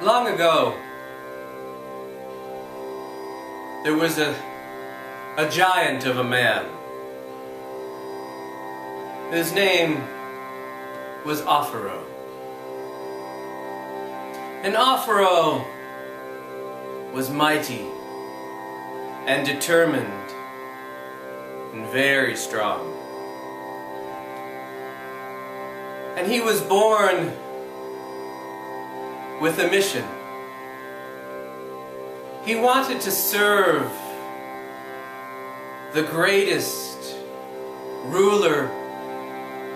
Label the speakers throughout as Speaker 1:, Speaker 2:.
Speaker 1: Long ago, there was a giant of a man. His name was Offero. And Offero was mighty and determined and very strong. And he was born with a mission. He wanted to serve the greatest ruler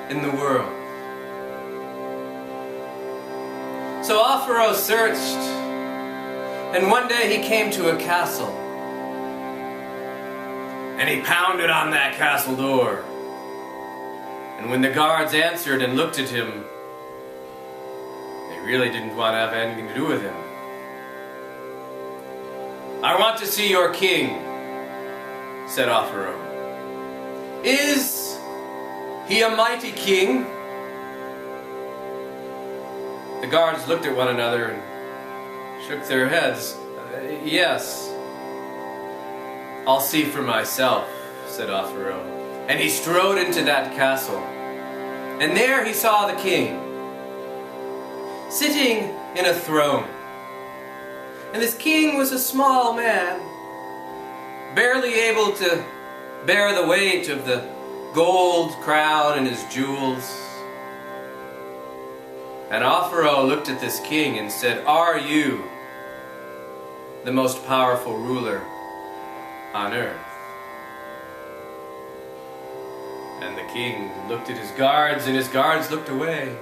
Speaker 1: in the world. So Offero searched, and one day he came to a castle, and he pounded on that castle door. And when the guards answered and looked at him, they really didn't want to have anything to do with him. "I want to see your king," said Offero. "Is he a mighty king?" The guards looked at one another and shook their heads. "Yes, I'll see for myself," said Offero. And he strode into that castle. And there he saw the king, sitting in a throne. And this king was a small man, barely able to bear the weight of the gold crown and his jewels. And Offero looked at this king and said, "Are you the most powerful ruler on earth?" And the king looked at his guards, and his guards looked away.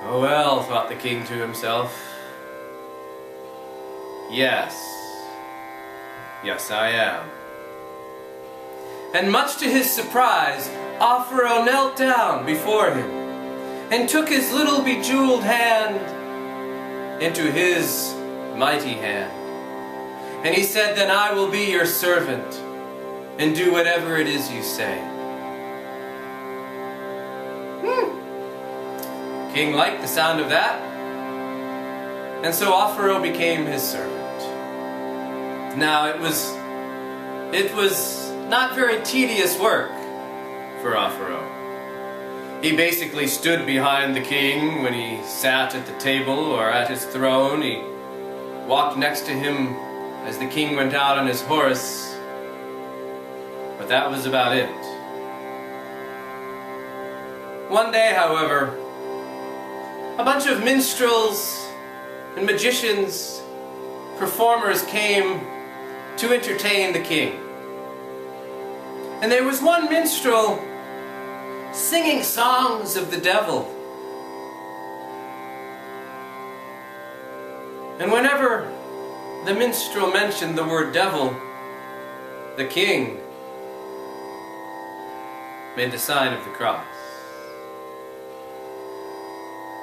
Speaker 1: "Oh well," thought the king to himself. Yes, I am." And much to his surprise, Offero knelt down before him and took his little bejeweled hand into his mighty hand. And he said, "Then I will be your servant and do whatever it is you say." King liked the sound of that, and so Offero became his servant. Now it was not very tedious work for Offero. He basically stood behind the king when he sat at the table or at his throne. He walked next to him as the king went out on his horse. But that was about it. One day, however, a bunch of minstrels and magicians, performers came to entertain the king. And there was one minstrel singing songs of the devil. And whenever the minstrel mentioned the word devil, the king made the sign of the cross.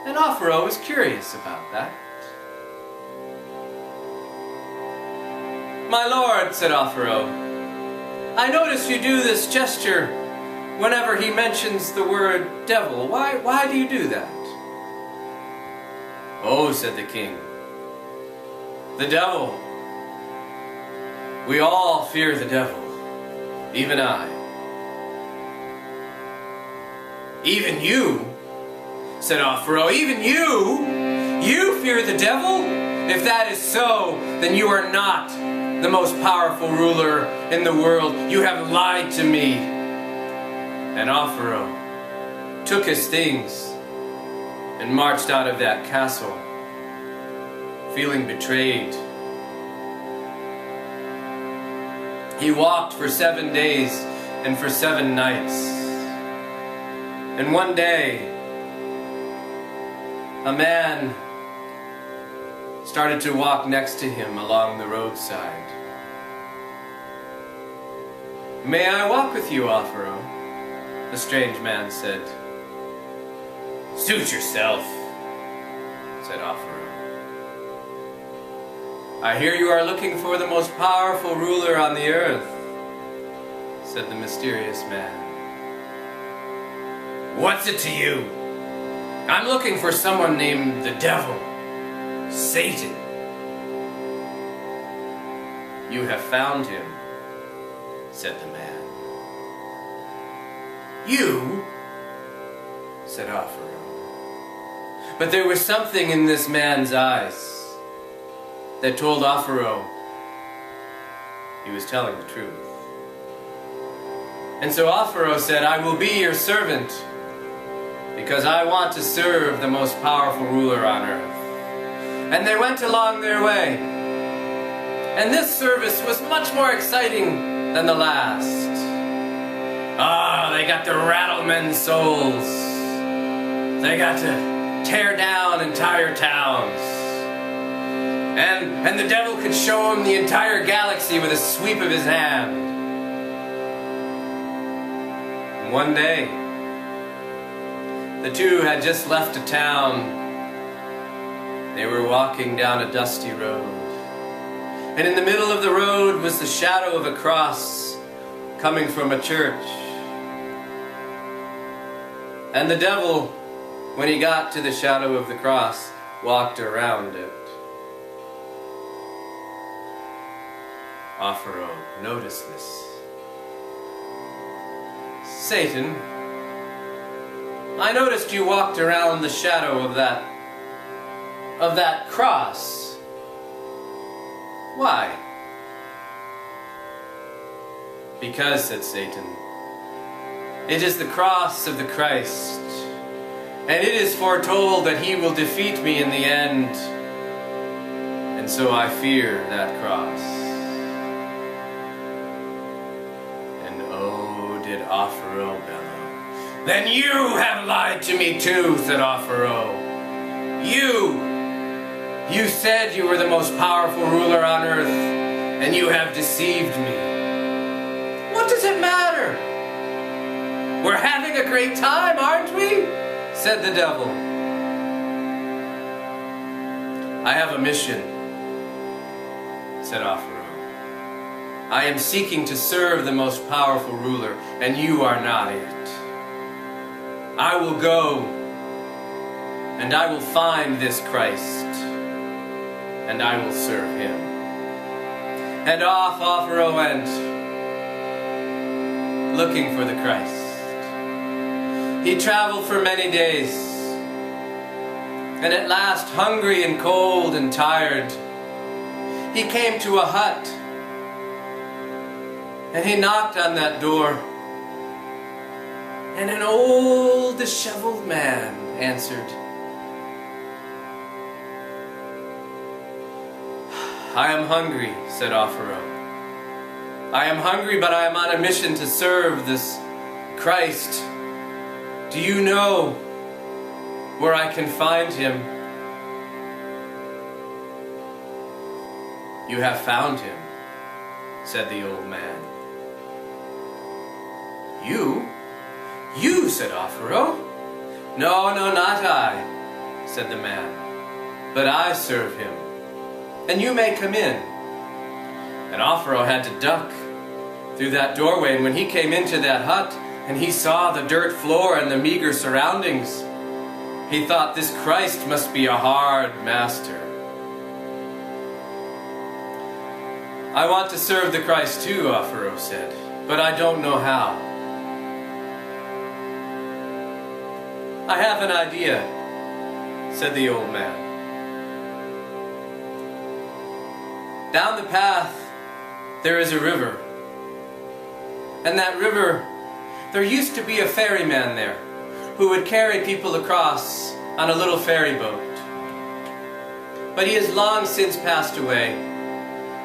Speaker 1: And Offero was curious about that. "My lord," said Offero, "I notice you do this gesture whenever he mentions the word devil. Why do you do that?" "Oh," said the king, "the devil. We all fear the devil, even I." "Even you?" said Offero. "Even you? You fear the devil? If that is so, then you are not the most powerful ruler in the world. You have lied to me." And Offero took his things and marched out of that castle, feeling betrayed. He walked for 7 days and for 7 nights. And one day, a man started to walk next to him along the roadside. "May I walk with you, Offero?" the strange man said. "Suit yourself," said Offero. "I hear you are looking for the most powerful ruler on the earth," said the mysterious man. "What's it to you?" I'm looking for someone named the devil, Satan. You have found him, said the man. You, said Offero. But there was something in this man's eyes that told Offero he was telling the truth. And so Offero said, I will be your servant because I want to serve the most powerful ruler on earth. And they went along their way. And this service was much more exciting than the last. Ah, they got to rattle men's souls. They got to tear down entire towns. And the devil could show them the entire galaxy with a sweep of his hand. And one day, the two had just left a town. They were walking down a dusty road. And in the middle of the road was the shadow of a cross coming from a church. And the devil, when he got to the shadow of the cross, walked around it. Offero noticed this. Satan, I noticed you walked around the shadow of that cross. Why? Because, said Satan, it is the cross of the Christ, and it is foretold that he will defeat me in the end, and so I fear that cross. And oh, did Offero bellow. Then you have lied to me too, said Offero. You said you were the most powerful ruler on earth, and you have deceived me. What does it matter? We're having a great time, aren't we? Said the devil. I have a mission, said Offero. I am seeking to serve the most powerful ruler, and you are not it. I will go, and I will find this Christ, and I will serve him. And off Offero went, looking for the Christ. He traveled for many days, and at last, hungry and cold and tired, he came to a hut, and he knocked on that door, and an old disheveled man answered. I am hungry, said Offero. I am hungry, but I am on a mission to serve this Christ. Do you know where I can find him? You have found him, said the old man. You, said Offero. No, not I, said the man, but I serve him, and you may come in. And Offero had to duck through that doorway, and when he came into that hut, and he saw the dirt floor and the meager surroundings, he thought this Christ must be a hard master. I want to serve the Christ too, Offero said, but I don't know how. I have an idea, said the old man. Down the path there is a river, and that river, there used to be a ferryman there who would carry people across on a little ferry boat. But he has long since passed away,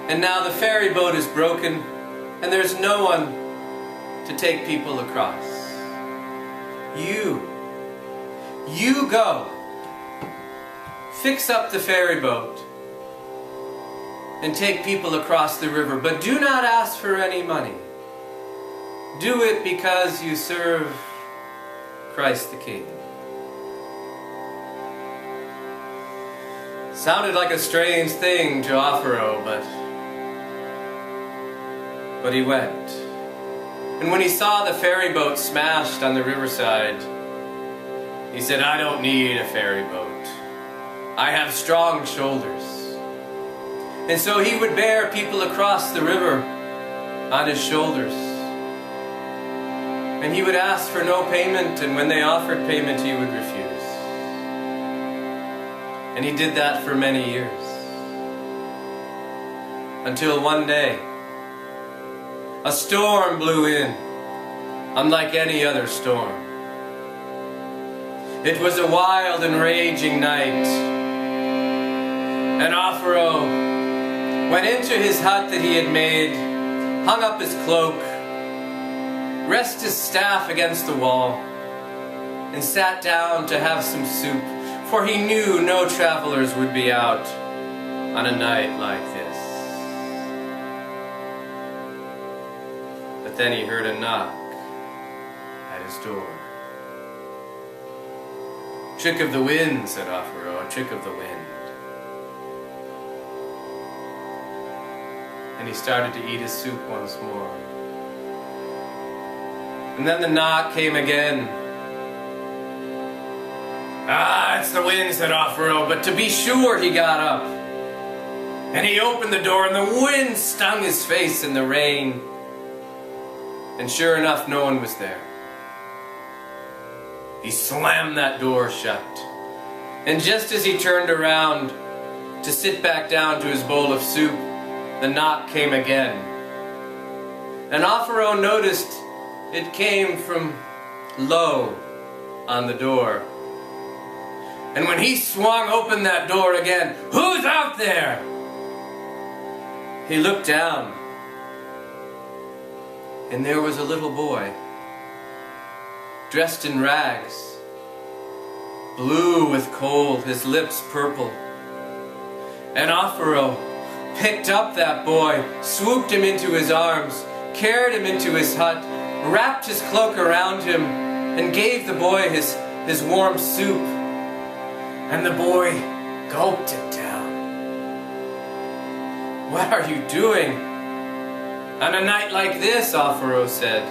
Speaker 1: and now the ferry boat is broken, and there's no one to take people across. You go, fix up the ferry boat, and take people across the river, but do not ask for any money. Do it because you serve Christ the King. Sounded like a strange thing to Offero, but he went. And when he saw the ferry boat smashed on the riverside, He said, I don't need a ferry boat. I have strong shoulders. And so he would bear people across the river on his shoulders. And he would ask for no payment, and when they offered payment, he would refuse. And he did that for many years. Until one day, a storm blew in, unlike any other storm. It was a wild and raging night. And Offero went into his hut that he had made, hung up his cloak, rested his staff against the wall, and sat down to have some soup, for he knew no travelers would be out on a night like this. But then he heard a knock at his door. Trick of the wind, said Offero, a trick of the wind. And he started to eat his soup once more. And then the knock came again. Ah, it's the wind, said Offero, but to be sure he got up. And he opened the door, and the wind stung his face in the rain. And sure enough, no one was there. He slammed that door shut. And just as he turned around to sit back down to his bowl of soup, the knock came again. And Offero noticed it came from low on the door. And when he swung open that door again, who's out there? He looked down, and there was a little boy, dressed in rags, blue with cold, his lips purple. And Offero picked up that boy, swooped him into his arms, carried him into his hut, wrapped his cloak around him, and gave the boy his warm soup. And the boy gulped it down. What are you doing on a night like this? Offero said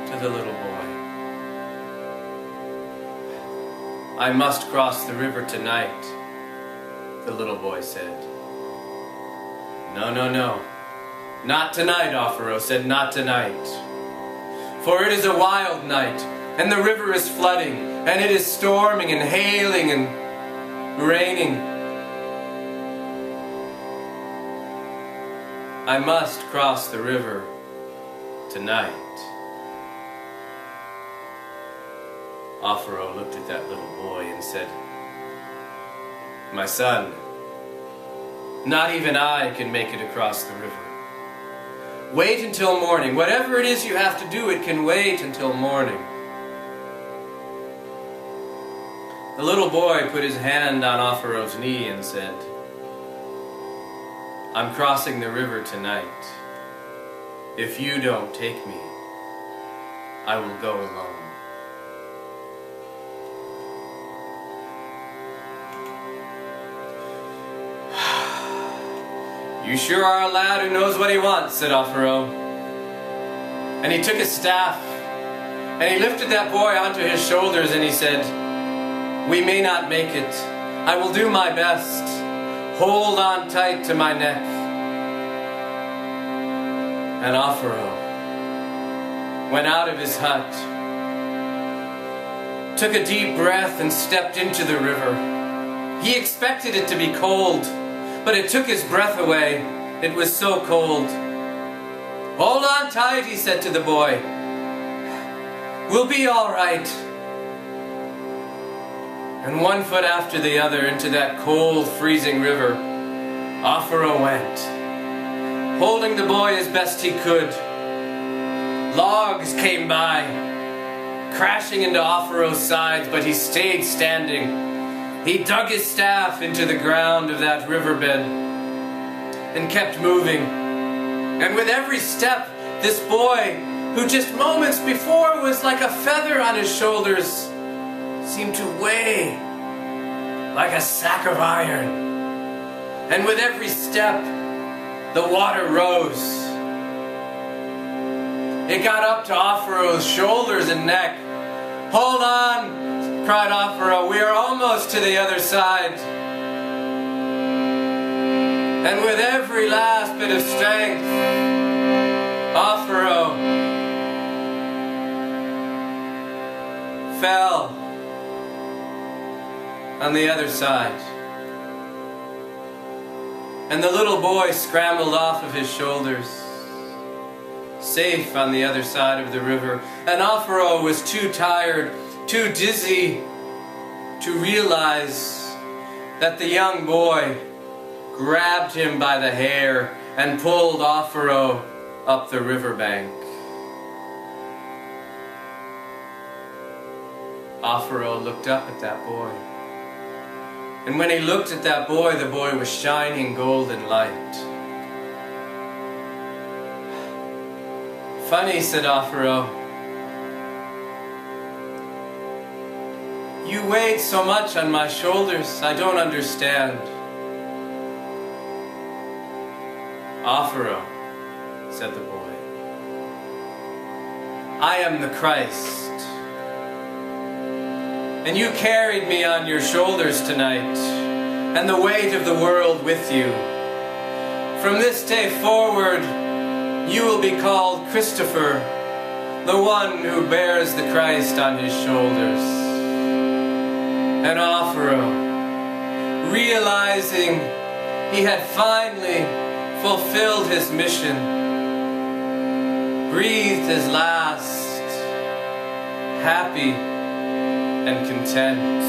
Speaker 1: to the little boy. I must cross the river tonight, the little boy said. No, no, no. Not tonight, Offero said, not tonight. For it is a wild night, and the river is flooding, and it is storming and hailing and raining. I must cross the river tonight. Offero looked at that little boy and said, my son, not even I can make it across the river. Wait until morning. Whatever it is you have to do, it can wait until morning. The little boy put his hand on Offero's knee and said, I'm crossing the river tonight. If you don't take me, I will go alone. You sure are a lad who knows what he wants, said Offero. And he took his staff, and he lifted that boy onto his shoulders, and he said, we may not make it. I will do my best. Hold on tight to my neck. And Offero went out of his hut, took a deep breath, and stepped into the river. He expected it to be cold, but it took his breath away. It was so cold. Hold on tight, he said to the boy. We'll be all right. And one foot after the other into that cold, freezing river, Offero went, holding the boy as best he could. Logs came by, crashing into Offero's sides, but he stayed standing. He dug his staff into the ground of that riverbed and kept moving. And with every step, this boy, who just moments before was like a feather on his shoulders, seemed to weigh like a sack of iron. And with every step, the water rose. It got up to Offero's shoulders and neck. Hold on, cried Offero, "we are almost to the other side." And with every last bit of strength, Offero fell on the other side. And the little boy scrambled off of his shoulders, safe on the other side of the river. And Offero was too tired, too dizzy to realize that the young boy grabbed him by the hair and pulled Offero up the riverbank. Offero looked up at that boy. And when he looked at that boy, the boy was shining golden light. "Funny," said Offero. "You weighed so much on my shoulders, I don't understand." "Offero," said the boy, "I am the Christ. And you carried me on your shoulders tonight, and the weight of the world with you. From this day forward, you will be called Christopher, the one who bears the Christ on his shoulders." And Offero, realizing he had finally fulfilled his mission, breathed his last, happy and content.